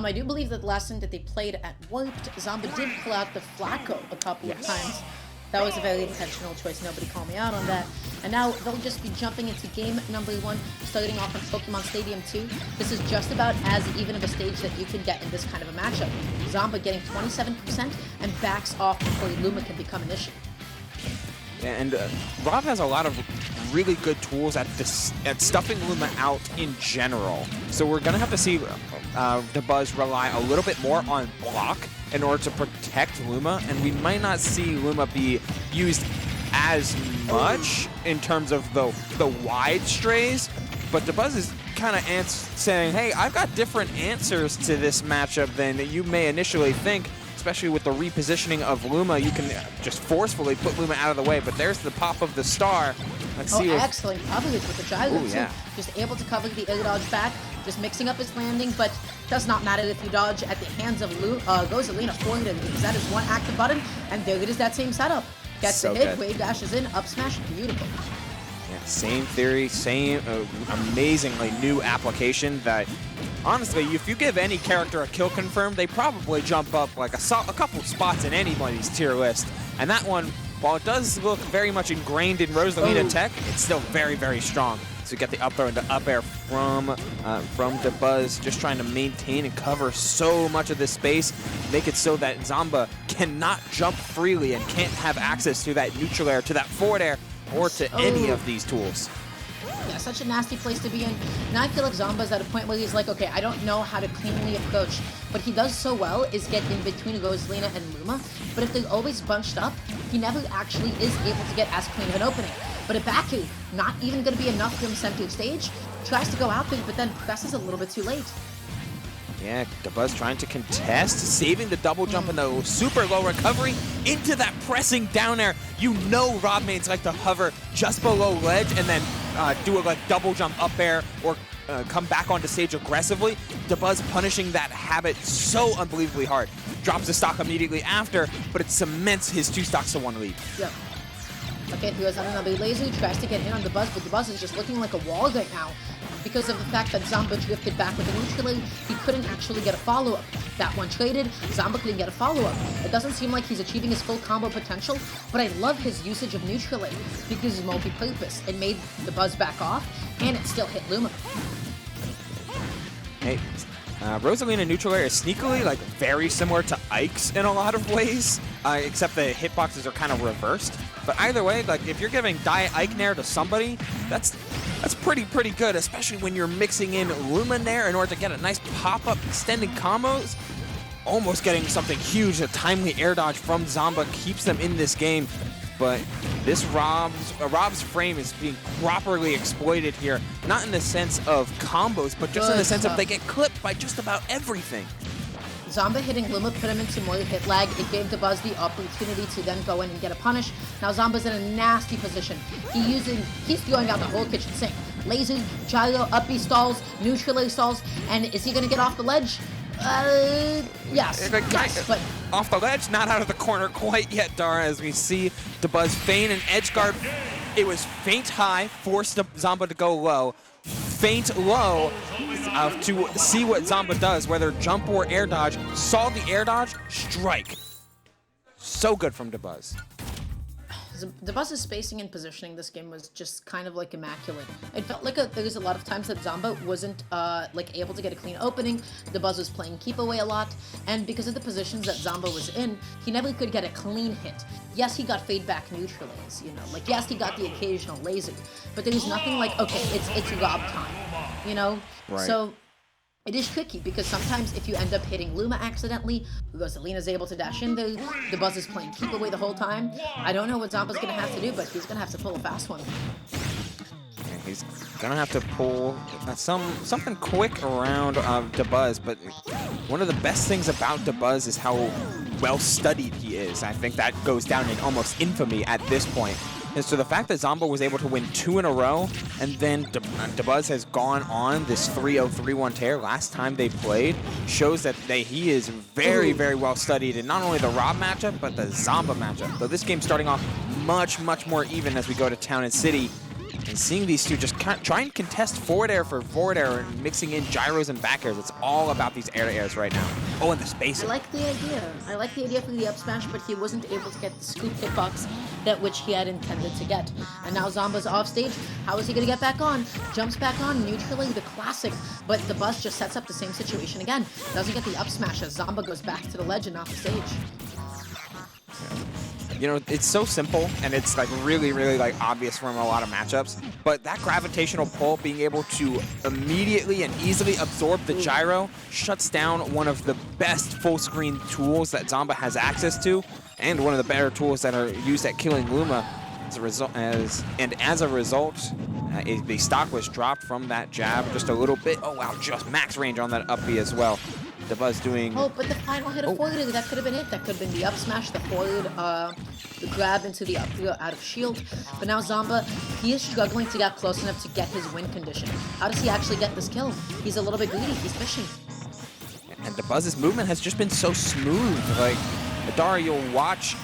I do believe that the last time that they played at Warped, Zomba did pull out the Flacco a couple of times. That was a very intentional choice. Nobody called me out on that. And now they'll just be jumping into game number 1, starting off on Pokemon Stadium 2. This is just about as even of a stage that you can get in this kind of a matchup. Zomba getting 27% and backs off before Luma can become an issue. And Rob has a lot of really good tools at stuffing Luma out in general. So we're going to have to see Dabuz rely a little bit more on block in order to protect Luma, and we might not see Luma be used as much in terms of the wide strays, but Dabuz is kind of saying, hey, I've got different answers to this matchup than you may initially think. Especially with the repositioning of Luma, you can just forcefully put Luma out of the way, but there's the pop of the star. Let's see. Excellent coverage with the gyro, too. Yeah. Just able to cover the air dodge back, just mixing up his landing, but does not matter if you dodge at the hands of Rosalina forward, because that is one active button, and there it is, that same setup. Gets So the hit, good. wave dashes in, up smash, beautiful. Yeah, same theory, same amazingly new application that, honestly, if you give any character a kill confirm, they probably jump up like a couple spots in anybody's tier list. And that one, while it does look very much ingrained in Rosalina tech, it's still very, very strong. So you get the up throw into up air from Dabuz, just trying to maintain and cover so much of this space, make it so that Zomba cannot jump freely and can't have access to that neutral air, to that forward air, or to any of these tools. Yeah, such a nasty place to be in. Now I feel like Zomba's at a point where he's like, okay, I don't know how to cleanly approach. What he does so well is get in between Rosalina and Luma, but if they're always bunched up, he never actually is able to get as clean of an opening. But at Baku, not even going to be enough from center stage. Tries to go out there, but then presses a little bit too late. Yeah, Dabuz trying to contest, saving the double jump and the super low recovery into that pressing down air. You know Rob mains like to hover just below ledge and then do a like double jump up air or come back onto stage aggressively. Dabuz punishing that habit so unbelievably hard. Drops the stock immediately after, but it cements his 2 stocks to 1 lead. Yep. Okay, he goes on another laser, tries to get in on Dabuz, but Dabuz is just looking like a wall right now. Because of the fact that Zomba drifted back with a neutral air, he couldn't actually get a follow-up. That one traded, Zomba couldn't get a follow-up. It doesn't seem like he's achieving his full combo potential, but I love his usage of neutral air because it's multi-purpose. It made Dabuz back off, and it still hit Luma. Hey, Rosalina neutral air is sneakily like very similar to Ike's in a lot of ways, except the hitboxes are kind of reversed. But either way, like if you're giving Die Ike Nair to somebody, that's pretty good, especially when you're mixing in Luma Nair in order to get a nice pop-up extended combos. Almost getting something huge, a timely air dodge from Zomba keeps them in this game. But this Rob's frame is being properly exploited here, not in the sense of combos, but just in the sense of they get clipped by just about everything. Zomba hitting Luma put him into more hit lag. It gave Dabuz the opportunity to then go in and get a punish. Now Zomba's in a nasty position. He's throwing out the whole kitchen sink. Lasers, gyro, up B stalls, neutral air stalls, and is he gonna get off the ledge? Yes, but off the ledge, not out of the corner quite yet, Dara, as we see Dabuz feign an edge guard. It was feint high, forced Zomba to go low. Feint low to see what Zomba does, whether jump or air dodge. Saw the air dodge, strike. So good from Dabuz. Dabuz's spacing and positioning this game was just kind of like immaculate. It felt like there was a lot of times that Zomba wasn't like able to get a clean opening. Dabuz was playing keep away a lot, and because of the positions that Zomba was in, he never could get a clean hit. Yes, he got fade back neutralize, you know, like yes, he got the occasional laser, but there was nothing like, okay, it's Rob time, you know? Right. So it is tricky because sometimes if you end up hitting Luma accidentally, Rosalina's able to dash in there, Dabuz is playing keep away the whole time. I don't know what Zomba's gonna have to do, but he's gonna have to pull a fast one. Yeah, he's gonna have to pull something quick around Dabuz, but one of the best things about Dabuz is how well studied he is. I think that goes down in almost infamy at this point. And so the fact that Zomba was able to win 2 in a row, and then Dabuz has gone on this 3-0, 3-1 tear last time they played, shows that he is very, very well studied in not only the Rob matchup, but the Zomba matchup. So this game's starting off much, much more even as we go to Town and City. And seeing these two just try and contest forward air for forward air and mixing in gyros and back airs. It's all about these air to airs right now. Oh, and the spacing. I like the idea. I like the idea for the up smash, but he wasn't able to get the scoop hitbox that which he had intended to get. And now Zomba's off stage. How is he going to get back on? Jumps back on, neutraling the classic. But the Buzz just sets up the same situation again. Doesn't get the up smash as Zomba goes back to the ledge and off the stage. You know, it's so simple, and it's like really, really like obvious from a lot of matchups. But that gravitational pull, being able to immediately and easily absorb the gyro, shuts down one of the best full-screen tools that Zomba has access to, and one of the better tools that are used at killing Luma. As a result, the stock was dropped from that jab just a little bit. Oh wow, just max range on that up B as well. Dabuz doing... Oh, but the final hit of forward, that could have been it. That could have been the up smash, the forward, the grab into the up throw out of shield. But now Zomba, he is struggling to get close enough to get his win condition. How does he actually get this kill? He's a little bit greedy. He's fishing. And Dabuz's movement has just been so smooth. Like, Adara, you'll watch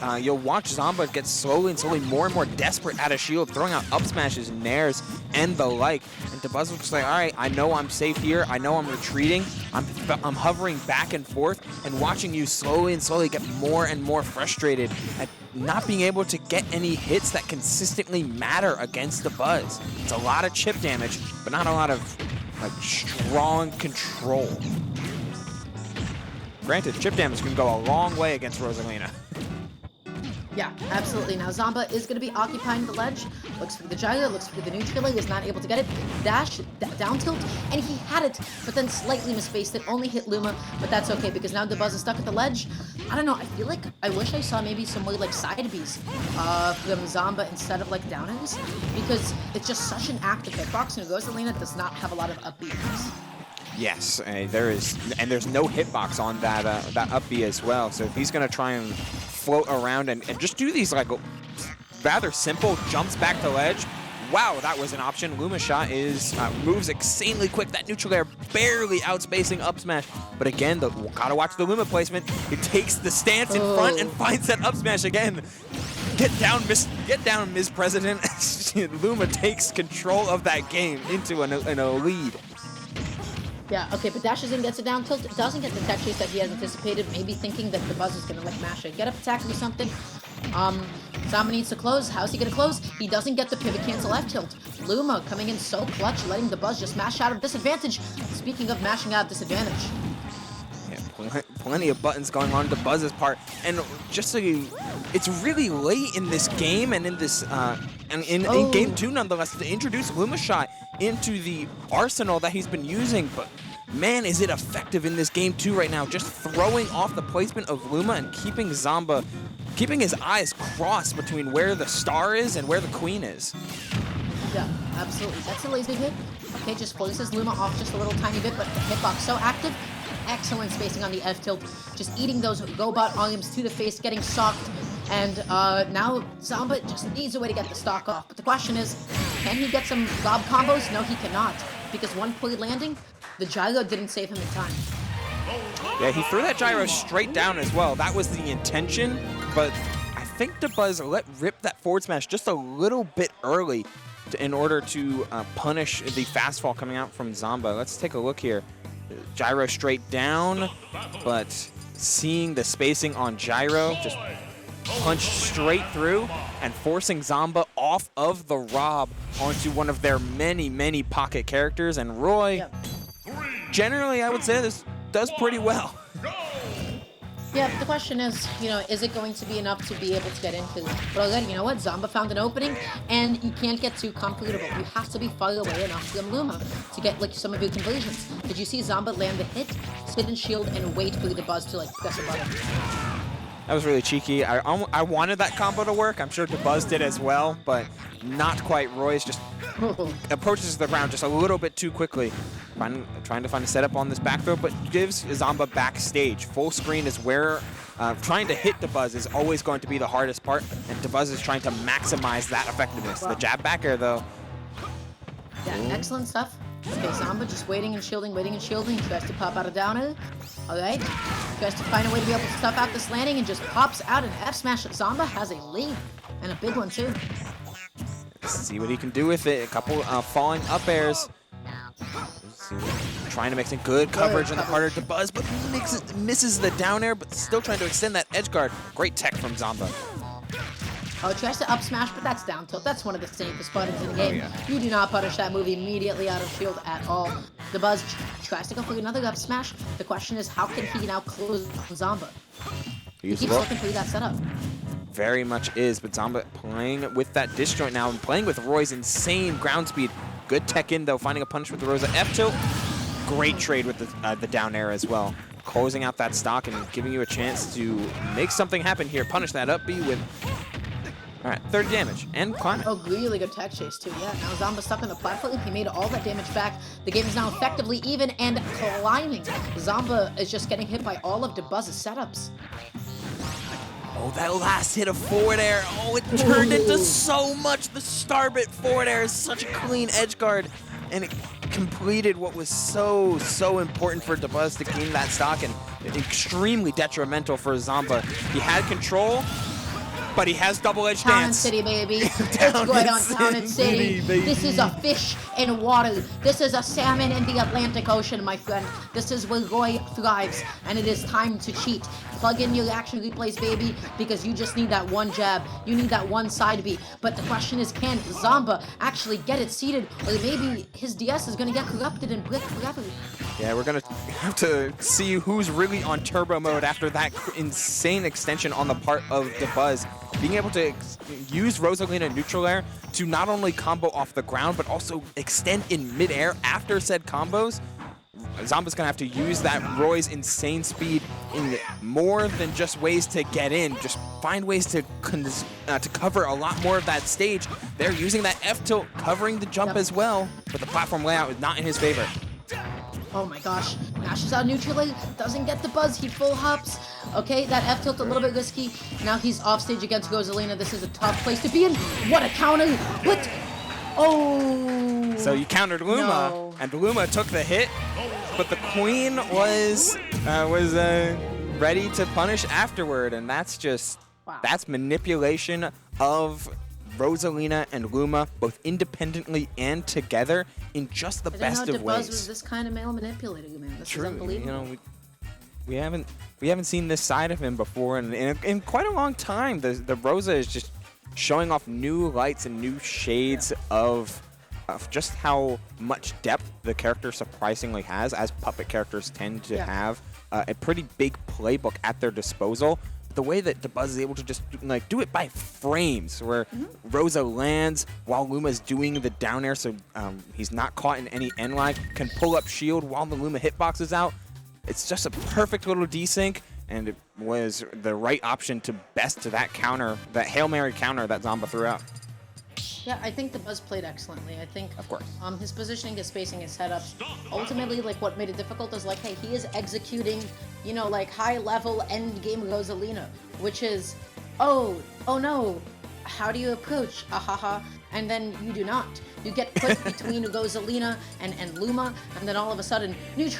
Zomba get slowly and slowly more and more desperate out of shield, throwing out up smashes, nairs, and the like. And Dabuz was just like, all right, I know I'm safe here. I know I'm retreating. I'm hovering back and forth, and watching you slowly and slowly get more and more frustrated at not being able to get any hits that consistently matter against Dabuz. It's a lot of chip damage, but not a lot of like strong control. Granted, chip damage can go a long way against Rosalina. Yeah, absolutely. Now Zomba is going to be occupying the ledge. Looks for the gyro, looks for the neutral, is not able to get it. Dash, down tilt, and he had it, but then slightly misspaced it. Only hit Luma, but that's okay because now Dabuz is stuck at the ledge. I don't know, I feel like I wish I saw maybe some more like side Bs from Zomba instead of like downers, because it's just such an active hitbox, and Rosalina does not have a lot of up Bs. Yes, there's no hitbox on that up B as well. So if he's gonna try and float around and just do these like rather simple jumps back to ledge, wow, that was an option. Luma shot moves insanely quick. That neutral air barely outspacing up smash. But again, gotta watch the Luma placement. He takes the stance in front and finds that up smash again. Get down, Ms. President. Luma takes control of that game into a lead. Yeah, okay, but dashes in, gets a down tilt, doesn't get the tech chase that he had anticipated, maybe thinking that Dabuz is gonna like mash a get up attack or something. Zomba needs to close. How's he gonna close? He doesn't get the pivot cancel F tilt. Luma coming in so clutch, letting Dabuz just mash out of disadvantage. Speaking of mashing out of disadvantage. Yeah, plenty of buttons going on Dabuz's part, and just so it's really late in this game and in this in game 2 nonetheless to introduce Luma shot into the arsenal that he's been using, but man, is it effective in this game 2 right now, just throwing off the placement of Luma and keeping Zomba, keeping his eyes crossed between where the star is and where the queen is. Yeah, absolutely. That's a lazy hit. Okay, just forces Luma off just a little tiny bit, but the hitbox so active. Excellent spacing on the F tilt, just eating those GoBot volumes to the face, getting socked, and now Zomba just needs a way to get the stock off. But the question is, can he get some gob combos? No, he cannot, because one poorly landing, the gyro didn't save him in time. Yeah, he threw that gyro straight down as well. That was the intention, but I think Dabuz let rip that forward smash just a little bit early in order to punish the fast fall coming out from Zomba. Let's take a look here. Gyro straight down, but seeing the spacing on gyro, just punch straight through and forcing Zomba off of the Rob onto one of their many, many pocket characters. And Roy, generally, I would say this does pretty well. Yeah, but the question is, you know, is it going to be enough to be able to get into? But again, you know what? Zomba found an opening, and you can't get too comfortable. You have to be far away enough from Luma to get like some of your conversions. Did you see Zomba land the hit, sit in shield, and wait for the Dabuz to like press a button? That was really cheeky. I wanted that combo to work. I'm sure Dabuz did as well, but not quite. Roy's just approaches the ground just a little bit too quickly. Trying to find a setup on this back throw, but gives Zomba backstage. Full screen is where trying to hit Dabuz is always going to be the hardest part, and Dabuz is trying to maximize that effectiveness. Wow. The jab back air, though. Yeah, excellent stuff. Okay, Zomba just waiting and shielding, tries to pop out a downer. Alright, tries to find a way to be able to stuff out this landing and just pops out an F smash. Zomba has a lead, and a big one too. see what he can do with it. A couple falling up airs. Trying to make some good coverage on the part of Dabuz, but misses the down air, but still trying to extend that edge guard. Great tech from Zomba. Oh, tries to up smash, but that's down tilt. That's one of the safest buttons in the game. Yeah. You do not punish that move immediately out of shield at all. Dabuz tries to go for another up smash. The question is, how can he now close Zomba? He keeps looking for that setup. Very much is, but Zomba playing with that disjoint now and playing with Roy's insane ground speed. Good tech in, though, finding a punish with the Rosa F tilt. Great trade with the down air as well. Closing out that stock and giving you a chance to make something happen here. Punish that up B with, all right, 30 damage and climbing. Oh, really good tech chase, too. Yeah, now Zomba stuck on the platform. He made all that damage back. The game is now effectively even and climbing. Zomba is just getting hit by all of Dabuz's setups. Oh, that last hit of forward air. Oh, it turned into so much. The starbit forward air is such a clean edge guard. And it completed what was so important for Dabuz to gain that stock and extremely detrimental for Zomba. He had control, but he has double-edged Town and dance. City, baby. It's good on Town and City. This is a fish in water. This is a salmon in the Atlantic Ocean, my friend. This is where Roy thrives, and it is time to cheat. Plug in your action replays, baby, because you just need that one jab. You need that one side B. But the question is, can Zomba actually get it seated, or maybe his DS is going to get corrupted and brick forever? Yeah, we're going to have to see who's really on turbo mode after that insane extension on the part of Dabuz. Being able to use Rosalina neutral air to not only combo off the ground, but also extend in midair after said combos. Zomba's going to have to use that Roy's insane speed in more than just ways to get in. Just find ways to cover a lot more of that stage. They're using that F tilt, covering the jump as well, but the platform layout is not in his favor. Oh my gosh, mashes out neutrally, doesn't get the buzz, he full hops. Okay, that F tilt a little bit risky. Now he's off stage against Rosalina. This is a tough place to be in. What a counter! What? Oh! So you countered Luma, no. And Luma took the hit, but the Queen was ready to punish afterward, and that's just, that's manipulation of Rosalina and Luma, both independently and together, in just the best of ways. Dabuz was this kind of male manipulator, man. This is unbelievable. You know, we haven't seen this side of him before in quite a long time. The Rosa is just showing off new lights and new shades of just how much depth the character surprisingly has, as puppet characters tend to have a pretty big playbook at their disposal. The way that Dabuz is able to just do it by frames, where Rosa lands while Luma's doing the down air, so he's not caught in any end lag, can pull up shield while the Luma hitbox is out. It's just a perfect little desync, and it was the right option to best to that counter, that Hail Mary counter that Zomba threw out. Yeah, I think Dabuz played excellently. I think, of course, his positioning, his spacing, his setups. Ultimately, like, what made it difficult is, like, hey, he is executing, you know, like, high-level end-game Rosalina, which is, oh no, how do you approach? Ahaha. And then you do not. You get put between Rosalina and Luma, and then all of a sudden, neutral.